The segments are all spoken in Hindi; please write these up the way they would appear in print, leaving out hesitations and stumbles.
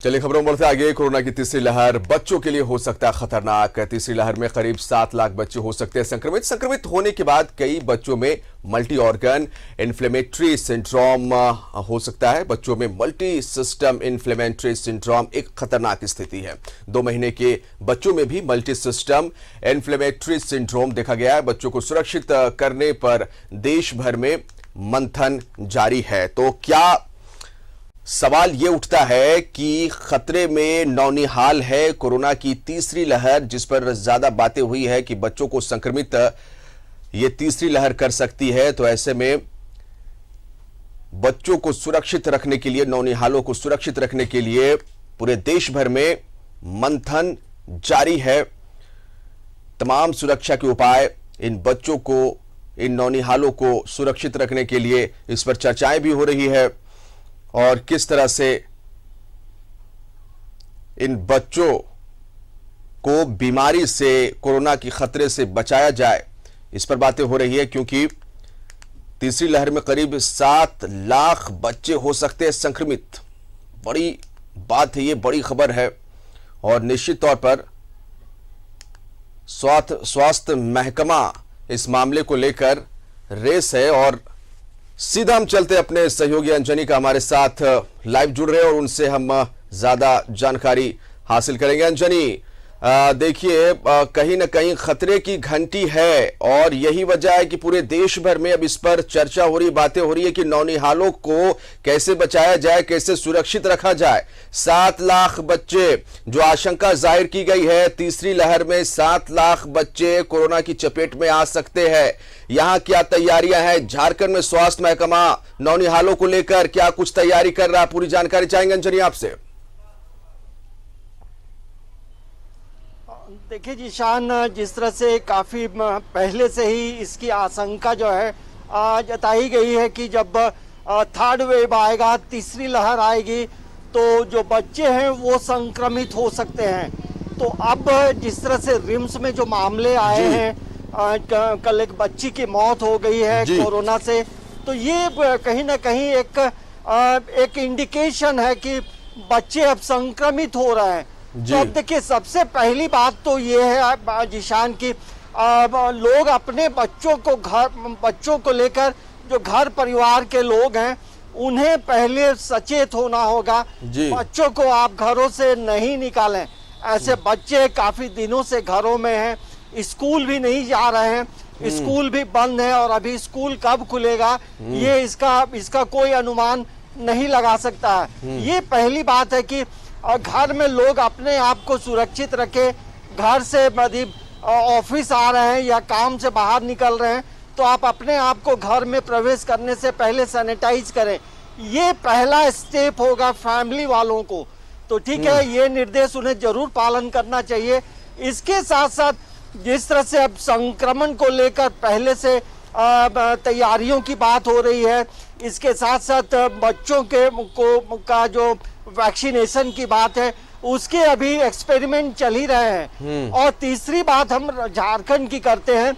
चलिए खबरों बढ़ते आगे। कोरोना की तीसरी लहर बच्चों के लिए हो सकता है खतरनाक। तीसरी लहर में करीब 7 लाख बच्चे हो सकते हैं संक्रमित होने के बाद कई बच्चों में मल्टी ऑर्गन इन्फ्लेमेटरी सिंड्रोम हो सकता है। बच्चों में मल्टी सिस्टम इन्फ्लेमेटरी सिंड्रोम एक खतरनाक स्थिति है। 2 महीने के बच्चों में भी मल्टी सिस्टम इन्फ्लेमेटरी सिंड्रोम देखा गया है। बच्चों को सुरक्षित करने पर देश भर में मंथन जारी है। तो क्या सवाल ये उठता है कि खतरे में नौनिहाल है कोरोना की तीसरी लहर, जिस पर ज्यादा बातें हुई है कि बच्चों को संक्रमित ये तीसरी लहर कर सकती है। तो ऐसे में बच्चों को सुरक्षित रखने के लिए, नौनिहालों को सुरक्षित रखने के लिए पूरे देश भर में मंथन जारी है। तमाम सुरक्षा के उपाय इन बच्चों को, इन नौनिहालों को सुरक्षित रखने के लिए इस पर चर्चाएं भी हो रही है और किस तरह से इन बच्चों को बीमारी से, कोरोना की खतरे से बचाया जाए, इस पर बातें हो रही है। क्योंकि तीसरी लहर में करीब 7 लाख बच्चे हो सकते हैं संक्रमित। बड़ी बात है, ये बड़ी खबर है और निश्चित तौर पर स्वास्थ्य महकमा इस मामले को लेकर रेस है। और सीधा हम चलते अपने सहयोगी अंजनी का हमारे साथ लाइव जुड़ रहे हैं और उनसे हम ज्यादा जानकारी हासिल करेंगे। अंजनी, देखिए कहीं ना कहीं खतरे की घंटी है और यही वजह है कि पूरे देश भर में अब इस पर चर्चा हो रही, बातें हो रही है कि नौनिहालों को कैसे बचाया जाए, कैसे सुरक्षित रखा जाए। 7 लाख बच्चे, जो आशंका जाहिर की गई है तीसरी लहर में 7 लाख बच्चे कोरोना की चपेट में आ सकते हैं। यहाँ क्या तैयारियां हैं? झारखंड में स्वास्थ्य महकमा नौनिहालों को लेकर क्या कुछ तैयारी कर रहा है? पूरी जानकारी चाहेंगे अंजनी आपसे। देखिए जिशान, जिस तरह से काफ़ी पहले से ही इसकी आशंका जो है जताई गई है कि जब थर्ड वेव आएगा, तीसरी लहर आएगी, तो जो बच्चे हैं वो संक्रमित हो सकते हैं। तो अब जिस तरह से रिम्स में जो मामले आए हैं, कल एक बच्ची की मौत हो गई है कोरोना से, तो ये कहीं ना कहीं एक इंडिकेशन है कि बच्चे अब संक्रमित हो रहे हैं। तो अब देखिए, सबसे पहली बात तो ये है जिशान की लोग अपने बच्चों को लेकर, जो घर परिवार के लोग हैं, उन्हें पहले सचेत होना होगा। बच्चों को आप घरों से नहीं निकालें। ऐसे बच्चे काफी दिनों से घरों में हैं, स्कूल भी नहीं जा रहे हैं, स्कूल भी बंद है और अभी स्कूल कब खुलेगा ये इसका कोई अनुमान नहीं लगा सकता है। ये पहली बात है कि घर में लोग अपने आप को सुरक्षित रखें। घर से ऑफिस आ रहे हैं या काम से बाहर निकल रहे हैं तो आप अपने आप को घर में प्रवेश करने से पहले सैनिटाइज करें। ये पहला स्टेप होगा फैमिली वालों को। तो ठीक है, ये निर्देश उन्हें जरूर पालन करना चाहिए। इसके साथ साथ जिस तरह से अब संक्रमण को लेकर पहले से तैयारियों की बात हो रही है, इसके साथ साथ बच्चों का जो वैक्सीनेशन की बात है, उसके अभी एक्सपेरिमेंट चल ही रहे हैं। और तीसरी बात हम झारखंड की करते हैं।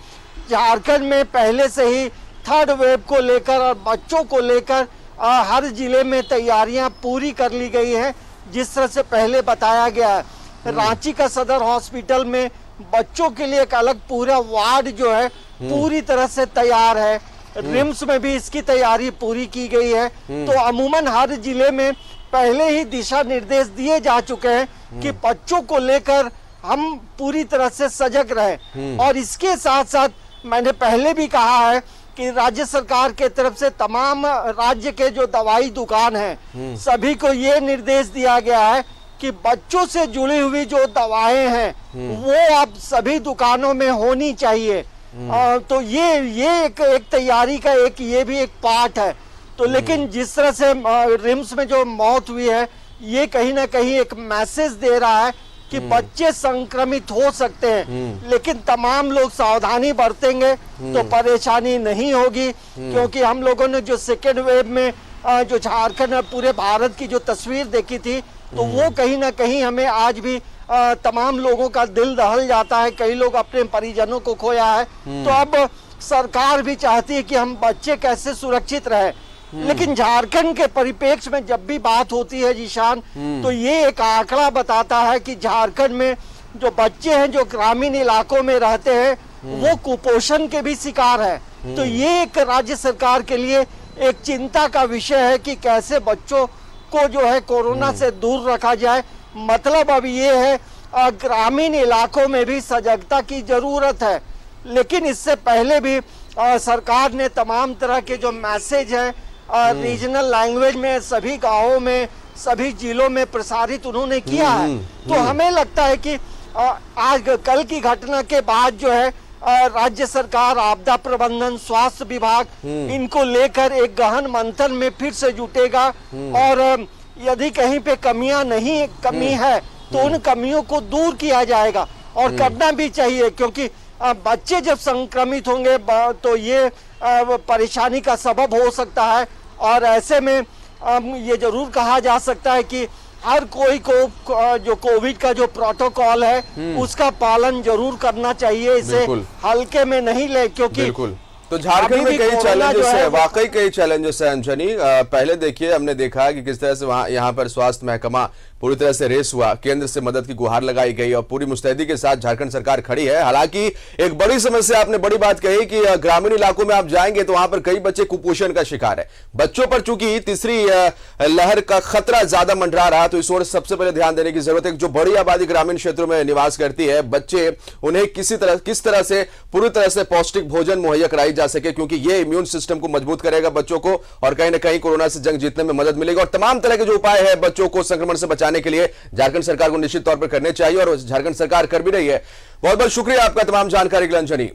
झारखंड में पहले से ही थर्ड वेव को लेकर और बच्चों को लेकर हर जिले में तैयारियां पूरी कर ली गई हैं, जिस तरह से पहले बताया गया है। रांची का सदर हॉस्पिटल में बच्चों के लिए एक अलग पूरा वार्ड जो है पूरी तरह से तैयार है। रिम्स में भी इसकी तैयारी पूरी की गई है। तो अमूमन हर जिले में पहले ही दिशा निर्देश दिए जा चुके हैं कि बच्चों को लेकर हम पूरी तरह से सजग रहें। और इसके साथ साथ मैंने पहले भी कहा है कि राज्य सरकार के तरफ से तमाम राज्य के जो दवाई दुकान हैं, सभी को ये निर्देश दिया गया है कि बच्चों से जुड़ी हुई जो दवाएं हैं वो अब सभी दुकानों में होनी चाहिए। तो ये एक तैयारी का ये भी एक पार्ट है। तो लेकिन जिस तरह से रिम्स में जो मौत हुई है, ये कहीं ना कहीं एक मैसेज दे रहा है कि बच्चे संक्रमित हो सकते हैं। लेकिन तमाम लोग सावधानी बरतेंगे तो परेशानी नहीं होगी। क्योंकि हम लोगों ने जो सेकेंड वेव में जो झारखंड और पूरे भारत की जो तस्वीर देखी थी, तो वो कहीं ना कहीं हमें आज भी तमाम लोगों का दिल दहल जाता है। कई लोग अपने परिजनों को खोया है। तो अब सरकार भी चाहती है कि हम बच्चे कैसे सुरक्षित रहे। लेकिन झारखंड के परिप्रेक्ष्य में जब भी बात होती है जीशान, तो ये एक आंकड़ा बताता है कि झारखंड में जो बच्चे हैं जो ग्रामीण इलाकों में रहते हैं वो कुपोषण के भी शिकार है। तो ये एक राज्य सरकार के लिए एक चिंता का विषय है कि कैसे बच्चों को जो है कोरोना से दूर रखा जाए। मतलब अब ये है ग्रामीण इलाकों में भी सजगता की जरूरत है। लेकिन इससे पहले भी सरकार ने तमाम तरह के जो मैसेज है रीजनल लैंग्वेज में सभी गांवों में सभी जिलों में प्रसारित उन्होंने किया है। तो हमें लगता है कि आज कल की घटना के बाद जो है राज्य सरकार, आपदा प्रबंधन, स्वास्थ्य विभाग इनको लेकर एक गहन मंथन में फिर से जुटेगा और यदि कहीं पे कमी है तो उन कमियों को दूर किया जाएगा और करना भी चाहिए, क्योंकि बच्चे जब संक्रमित होंगे तो ये परेशानी का सबब हो सकता है। और ऐसे में ये जरूर कहा जा सकता है कि हर कोई को जो कोविड का जो प्रोटोकॉल है उसका पालन जरूर करना चाहिए, इसे हल्के में नहीं ले, क्योंकि तो झारखंड में कई चैलेंजेस है, वाकई कई चैलेंजेस है अंजनी। पहले देखिए, हमने देखा कि किस तरह से वहां यहाँ पर स्वास्थ्य महकमा पूरी तरह से रेस हुआ, केंद्र से मदद की गुहार लगाई गई और पूरी मुस्तैदी के साथ झारखंड सरकार खड़ी है। हालांकि एक बड़ी समस्या, आपने बड़ी बात कही कि ग्रामीण इलाकों में आप जाएंगे तो वहां पर कई बच्चे कुपोषण का शिकार है। बच्चों पर चूंकि तीसरी लहर का खतरा ज्यादा मंडरा रहा, तो इस ओर सबसे पहले ध्यान देने की जरूरत है। जो बड़ी आबादी ग्रामीण क्षेत्रों में निवास करती है, बच्चे, उन्हें किस तरह से पूरी तरह से पौष्टिक भोजन मुहैया कराई जा सके, क्योंकि ये इम्यून सिस्टम को मजबूत करेगा बच्चों को और कहीं ना कहीं कोरोना से जंग जीतने में मदद मिलेगी। और तमाम तरह के जो उपाय है बच्चों को संक्रमण से बचाने के लिए झारखंड सरकार को निश्चित तौर पर करने चाहिए और झारखंड सरकार कर भी रही है। बहुत बहुत शुक्रिया आपका तमाम जानकारी के लिए अंजनी।